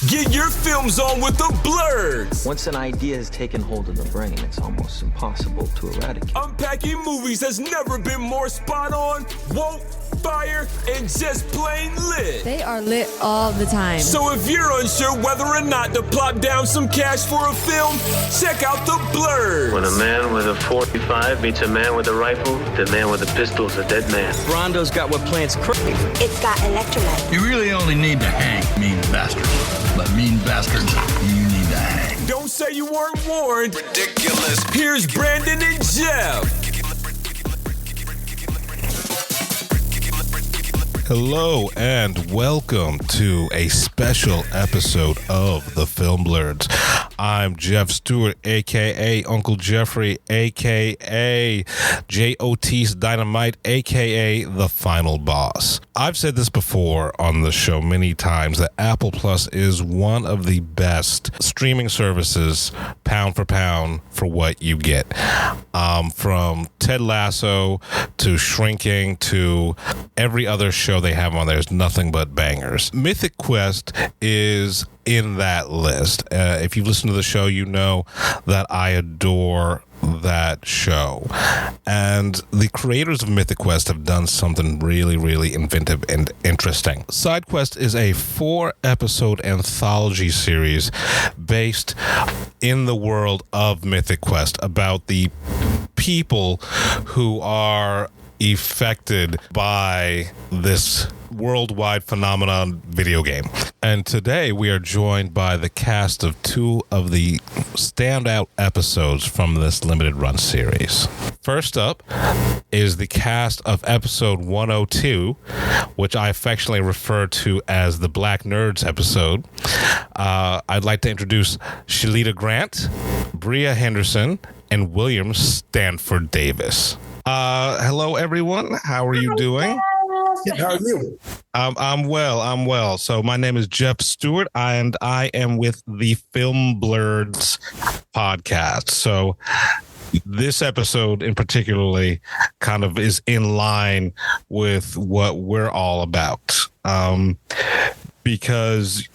Get your films on with the Blurs. Once an idea has taken hold of the brain, it's almost impossible to eradicate. Unpacking movies has never been more spot on, woke, fire, and just plain lit. They are lit all the time. So if you're unsure whether or not to plop down some cash for a film, check out the Blurs. When a man with a 45 meets a man with a rifle, the man with a pistol is a dead man. Brondo's got what plants crave. It's got electrolyte. You really only need to hang mean bastards. But mean bastards, you need to hang. Don't say you weren't warned. Ridiculous. Here's Brandon and Jeff. Hello and welcome to a special episode of the Film Blurs. I'm Jeff Stewart, aka Uncle Jeffrey, aka J.O.T's Dynamite, aka The Final Boss. I've said this before on the show many times that Apple Plus is one of the best streaming services, pound for pound, for what you get. From Ted Lasso to Shrinking to every other show they have on there's nothing but bangers. Mythic Quest is in that list. If you've listened to the show, you know that I adore that show. And the creators of Mythic Quest have done something really, really inventive and interesting. Side Quest is a 4-episode anthology series based in the world of Mythic Quest about the people who are affected by this worldwide phenomenon video game. And today we are joined by the cast of 2 of the standout episodes from this limited run series. First up is the cast of episode 102, which I affectionately refer to as the Black Nerds episode. I'd like to introduce Shalita Grant, Bria Henderson, and Will Stanford Davis. Hello, everyone. How are you doing? How are you? I'm well. So my name is Jeff Stewart, and I am with the Film Blurs podcast. So this episode in particularly kind of is in line with what we're all about. Because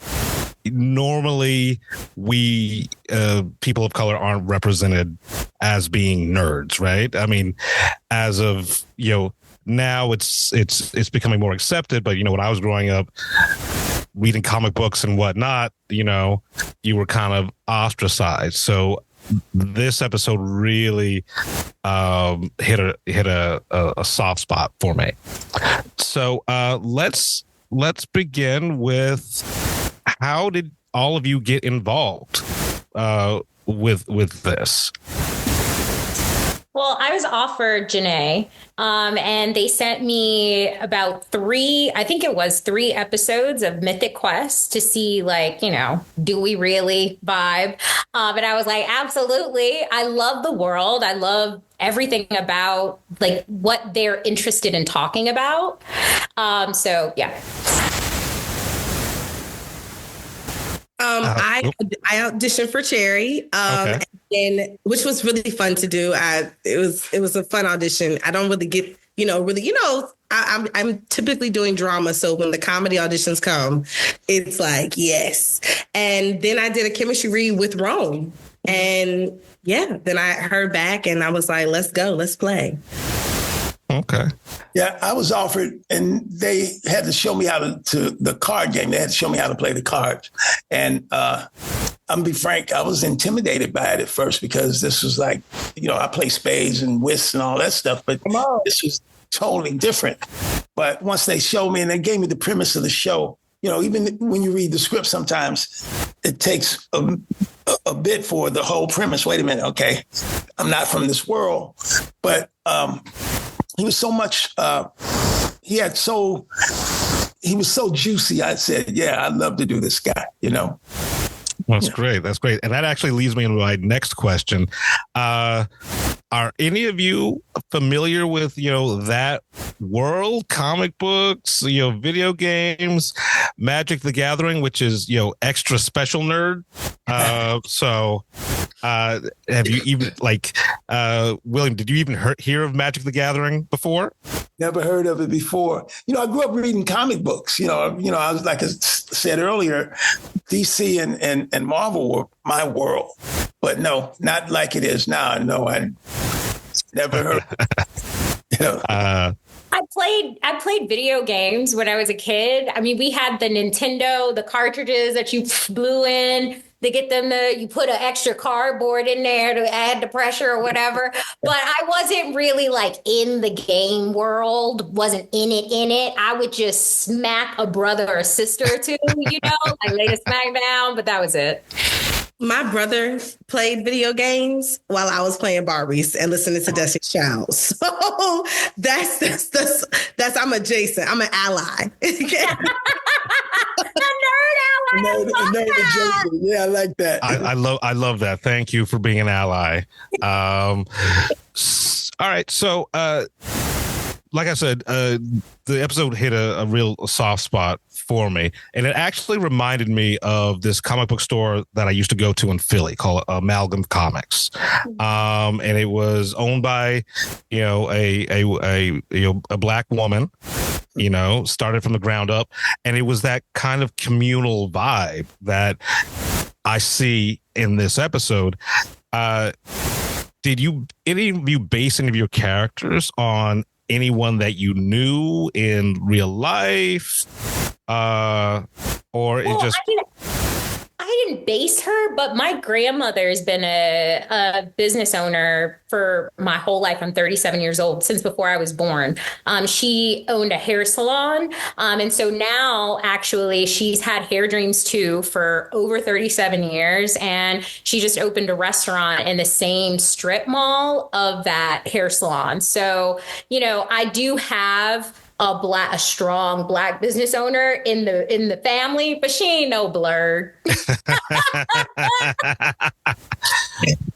normally we people of color aren't represented as being nerds, right? I mean, as of now it's becoming more accepted, but when I was growing up reading comic books and whatnot, you were kind of ostracized. So this episode really hit a soft spot for me. So let's begin with, how did all of you get involved with this? Well, I was offered Janae, and they sent me about 3 episodes of Mythic Quest to see, do we really vibe? And I was like, absolutely. I love the world. I love everything about what they're interested in talking about. So, yeah. I auditioned for Cherry, and which was really fun to do. It was a fun audition. I don't really get, I'm typically doing drama. So when the comedy auditions come, it's like, yes. And then I did a chemistry read with Rome. And then I heard back and I was like, let's go, let's play. Okay. Yeah, I was offered, and they had to show me how to the card game. They had to show me how to play the cards. And I'm gonna be frank, I was intimidated by it at first because this was like, I play spades and whist and all that stuff, but this was totally different. But once they showed me and they gave me the premise of the show, even when you read the script, sometimes it takes a bit for the whole premise. Wait a minute, okay, I'm not from this world, but he was so much, he was so juicy. I said, yeah, I'd love to do this guy, That's great. And that actually leads me into my next question. Are any of you familiar with, that world, comic books, video games, Magic the Gathering, which is, extra special nerd? Have you even William, did you even hear of Magic the Gathering before? Never heard of it before. I grew up reading comic books. I was, like I said earlier, DC and Marvel were my world. But no, not like it is now. No, I never heard of it. I played video games when I was a kid. I mean, we had the Nintendo, the cartridges that you blew in. They get them you put an extra cardboard in there to add the pressure or whatever. But I wasn't really like in the game world, wasn't in it. I would just smack a brother or sister or two, like lay a smack down, but that was it. My brother played video games while I was playing Barbies and listening to Destiny's Child. So that's I'm adjacent. I'm an ally. Yeah, I like that. I love that. Thank you for being an ally. All right. So, like I said, the episode hit a real soft spot for me, and it actually reminded me of this comic book store that I used to go to in Philly called Amalgam Comics, and it was owned by a black woman. Started from the ground up, and it was that kind of communal vibe that I see in this episode. Did any of you base any of your characters on anyone that you knew in real life? I didn't base her, but my grandmother's been a business owner for my whole life. I'm 37 years old, since before I was born. She owned a hair salon. And so now actually she's had Hair Dreams too for over 37 years. And she just opened a restaurant in the same strip mall of that hair salon. So, I do have a strong black business owner in the family, but she ain't no blurred.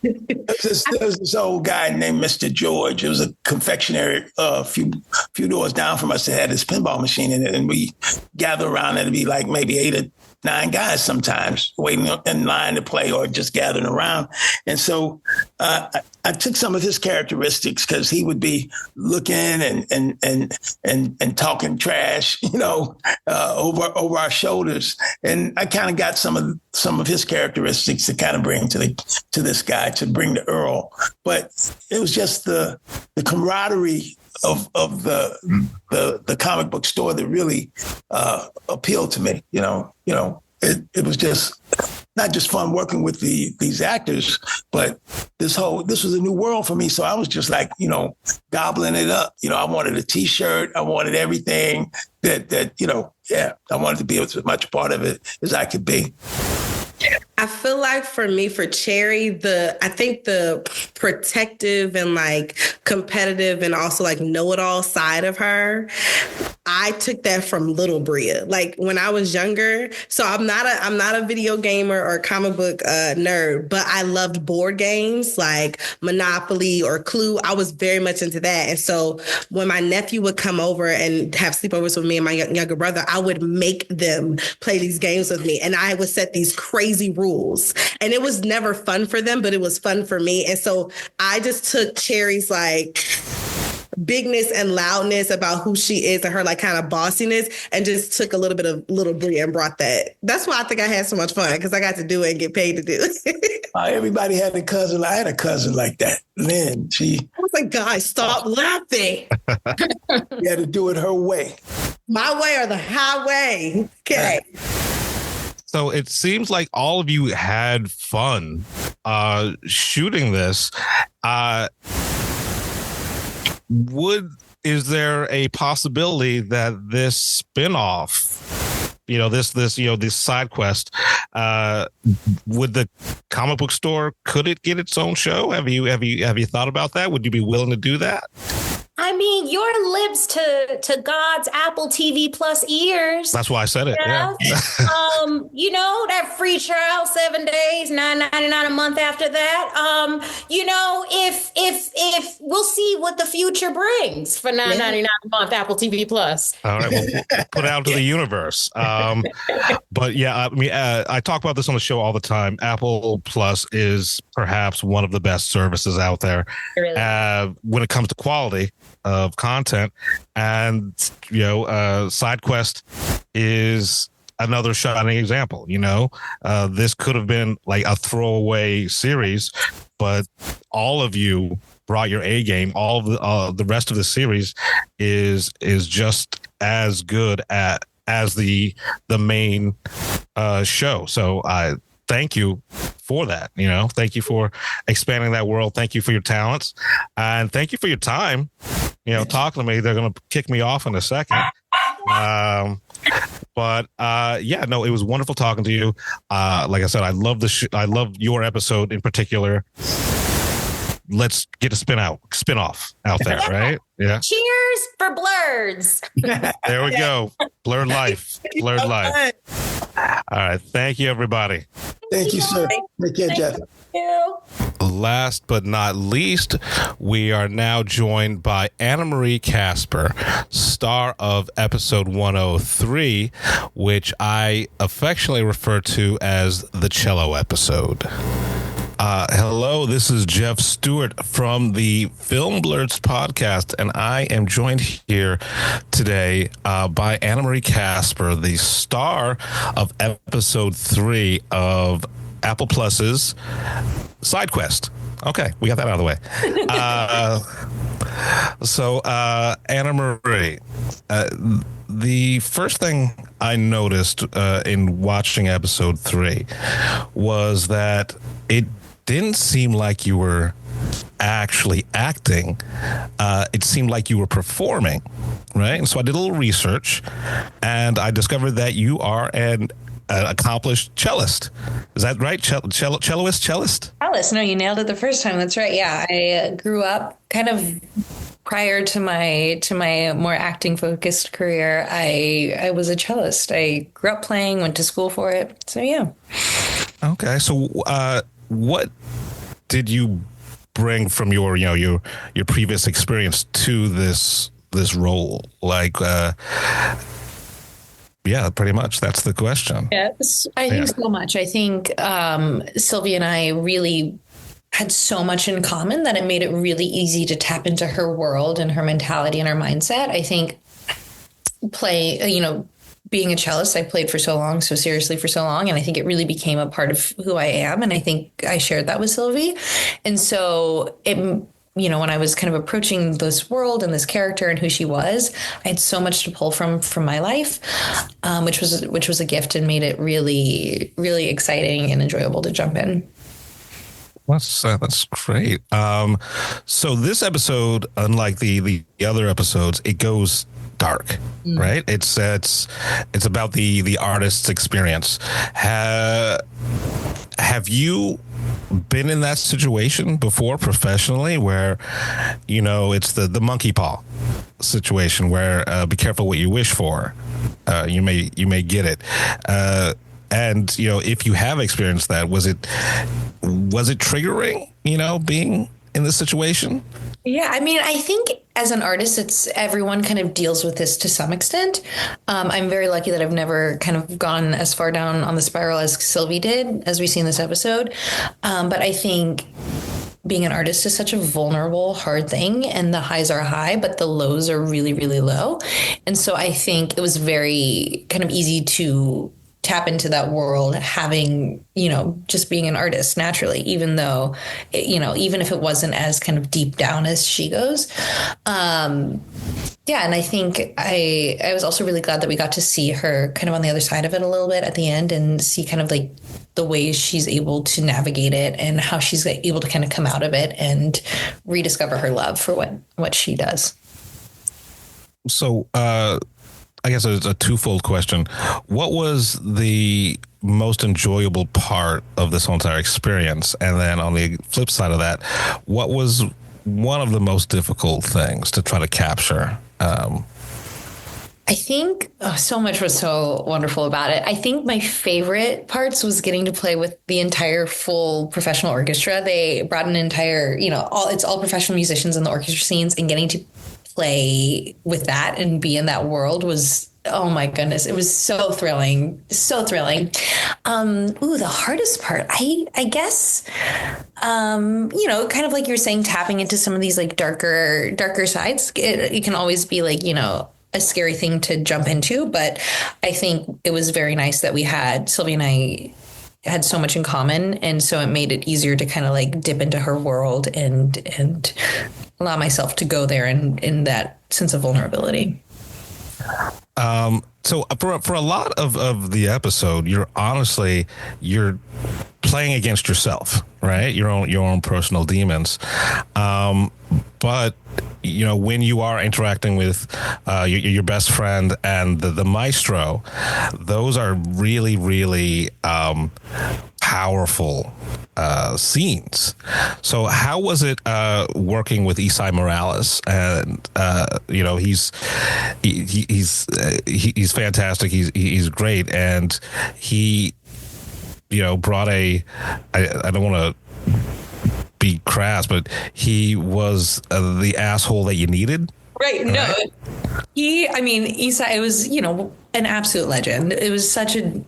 There's this old guy named Mr. George. It was a confectionery a few doors down from us that had this pinball machine in it, and we gather around. It'd be like maybe 8 or 9 guys sometimes waiting in line to play or just gathering around. And so I took some of his characteristics because he would be looking and talking trash, over our shoulders. And I kind of got some of his characteristics to kind of bring to this guy, to bring to Earl. But it was just the camaraderie of the comic book store that really appealed to me. It was just not just fun working with these actors, but this was a new world for me. So I was just like, gobbling it up. I wanted a T-shirt. I wanted everything that I wanted to be as much part of it as I could be. I feel like for me, for Cherry, I think the protective and like competitive and also like know-it-all side of her, I took that from little Bria. Like when I was younger, so I'm not a video gamer or comic book nerd, but I loved board games like Monopoly or Clue. I was very much into that. And so when my nephew would come over and have sleepovers with me and my younger brother, I would make them play these games with me. And I would set these crazy rules. And it was never fun for them, but it was fun for me. And so I just took Cherry's like bigness and loudness about who she is and her like kind of bossiness and just took a little bit of little Bria and brought that. That's why I think I had so much fun, because I got to do it and get paid to do it. Everybody had a cousin. I had a cousin like that. Lynn, I was like, guys, stop laughing. You had to do it her way. My way or the highway. Okay. So it seems like all of you had fun shooting this. Is there a possibility that this spinoff, this side quest, would the comic book store, could it get its own show? Have you thought about that? Would you be willing to do that? I mean, your lips to God's Apple TV Plus ears. That's why I said it. Yeah. That free trial, 7 days, $9.99 a month after that. If we'll see what the future brings for $9.99 a month, Apple TV Plus. All right, well, put it out to the universe. But yeah, I mean, I talk about this on the show all the time. Apple Plus is perhaps one of the best services out there when it comes to quality of content, and Side Quest is another shining example. This could have been like a throwaway series, but all of you brought your A game. All of the rest of the series is just as good as the main show. So I thank you for that. Thank you for expanding that world. Thank you for your talents, and thank you for your time. Talking to me. They're going to kick me off in a second. It was wonderful talking to you. Like I said, I love I love your episode in particular. Let's get a spin-off out there, right? Yeah. Cheers for Blurs. There we go. Blurred life. All right. Thank you, everybody. Thank you, sir. Take care, Jeff. Last but not least, we are now joined by Annamarie Kasper, star of episode 103, which I affectionately refer to as the cello episode. Hello, this is Jeff Stewart from the Film Blurts podcast, and I am joined here today by Annamarie Kasper, the star of episode 3 of Apple Plus's Side Quest. Okay, we got that out of the way. Annamarie, the first thing I noticed in watching episode 3 was that it didn't seem like you were actually acting. It seemed like you were performing, right? And so I did a little research, and I discovered that you are an accomplished cellist. Is that right? Cellist? Cellist. No, you nailed it the first time. That's right. Yeah, I grew up kind of prior to my more acting focused career. I was a cellist. I grew up playing, went to school for it. So yeah. Okay. So what did you bring from your previous experience to this role? Like, yeah, pretty much. That's the question. Yes, I think so much. I think Sylvie and I really had so much in common that it made it really easy to tap into her world and her mentality and her mindset. I think being a cellist, I played for so long, so seriously for so long. And I think it really became a part of who I am. And I think I shared that with Sylvie. And so when I was kind of approaching this world and this character and who she was, I had so much to pull from my life, which was a gift and made it really, really exciting and enjoyable to jump in. That's great. So this episode, unlike the other episodes, it goes dark, right? It's about the artist's experience. Have you been in that situation before professionally, where it's the monkey paw situation, where be careful what you wish for, you may get it, and if you have experienced that, was it triggering, being in this situation? Yeah, I mean, I think as an artist, everyone kind of deals with this to some extent. I'm very lucky that I've never kind of gone as far down on the spiral as Sylvie did, as we see in this episode. But I think being an artist is such a vulnerable, hard thing, and the highs are high, but the lows are really, really low. And so I think it was very kind of easy to tap into that world, having, just being an artist naturally, even though, even if it wasn't as kind of deep down as she goes. And I think I was also really glad that we got to see her kind of on the other side of it a little bit at the end, and see kind of like the ways she's able to navigate it and how she's able to kind of come out of it and rediscover her love for what she does. So, I guess it's a twofold question. What was the most enjoyable part of this whole entire experience? And then on the flip side of that, what was one of the most difficult things to try to capture? I think so much was so wonderful about it. I think my favorite parts was getting to play with the entire full professional orchestra. They brought an entire, it's all professional musicians in the orchestra scenes, and getting to play with that and be in that world was, oh my goodness, it was so thrilling. So thrilling. The hardest part, I guess, kind of like you were saying, tapping into some of these like darker sides. It can always be like, a scary thing to jump into, but I think it was very nice that Sylvia and I had so much in common, and so it made it easier to kind of like dip into her world and allow myself to go there in that sense of vulnerability. So for a lot of the episode, you're playing against yourself, right? Your own personal demons. But when you are interacting with your best friend and the maestro, those are really, really powerful scenes. So how was it working with Esai Morales? And he's fantastic. He's great, and he brought I don't want to be crass, but he was the asshole that you needed. Right. No, Esai, it was, an absolute legend. It was such a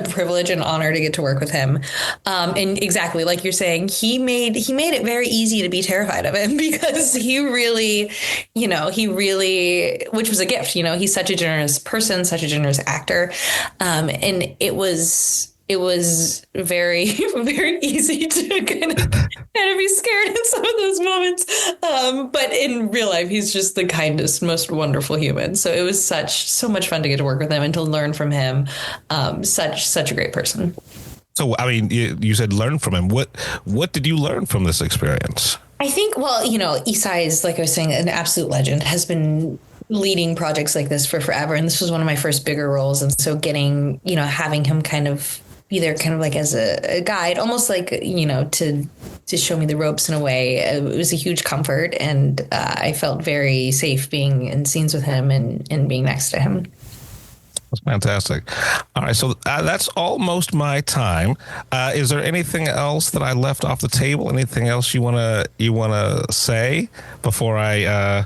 privilege and honor to get to work with him. And exactly like you're saying, he made it very easy to be terrified of him, because he really, which was a gift, he's such a generous person, such a generous actor. And it was very, very easy to kind of be scared in some of those moments. But in real life, he's just the kindest, most wonderful human. So it was so much fun to get to work with him and to learn from him. Such a great person. So, you said learn from him. What did you learn from this experience? I think, Esai is, like I was saying, an absolute legend, has been leading projects like this for forever. And this was one of my first bigger roles. And so getting, having him kind of be there kind of like as a guide, almost like, to show me the ropes in a way. It was a huge comfort. And I felt very safe being in scenes with him and being next to him. That's fantastic. All right. So that's almost my time. Is there anything else that I left off the table? Anything else you want to say before I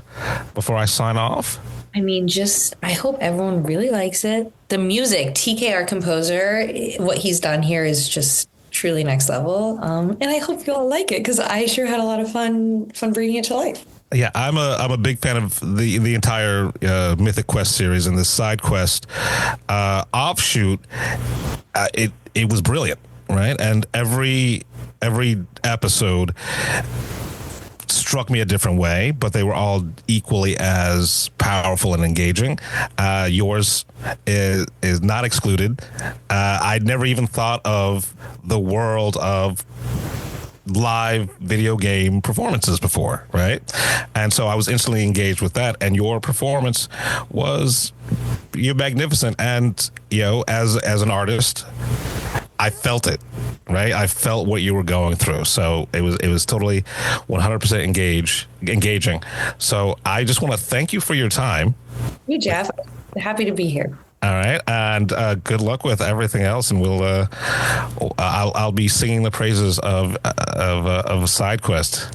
sign off? I hope everyone really likes it. The music, TK, our composer, what he's done here is just truly next level. And I hope you all like it, because I sure had a lot of fun bringing it to life. Yeah, I'm a big fan of the entire Mythic Quest series, and this side quest offshoot. It was brilliant, right? And every episode struck me a different way, but they were all equally as powerful and engaging. Yours is not excluded. I'd never even thought of the world of live video game performances before, right? And so I was instantly engaged with that, and your performance you're magnificent. And as an artist, I felt it, right? I felt what you were going through. So it was totally 100% engaging. So I just want to thank you for your time. Hey, Jeff. Happy to be here. All right, and good luck with everything else, and I'll be singing the praises of Side Quest.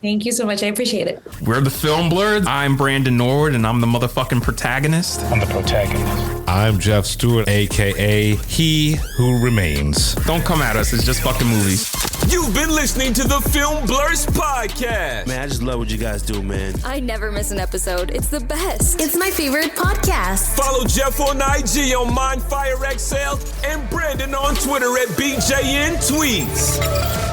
Thank you so much. I appreciate it. We're the Film Blurs. I'm Brandon Norwood, and I'm the motherfucking protagonist. I'm the protagonist. I'm Jeff Stewart, a.k.a. He Who Remains. Don't come at us. It's just fucking movies. You've been listening to the Film Blurs podcast. Man, I just love what you guys do, man. I never miss an episode. It's the best. It's my favorite podcast. Follow Jeff on IG on MindFireXL and Brandon on Twitter at BJN Tweets.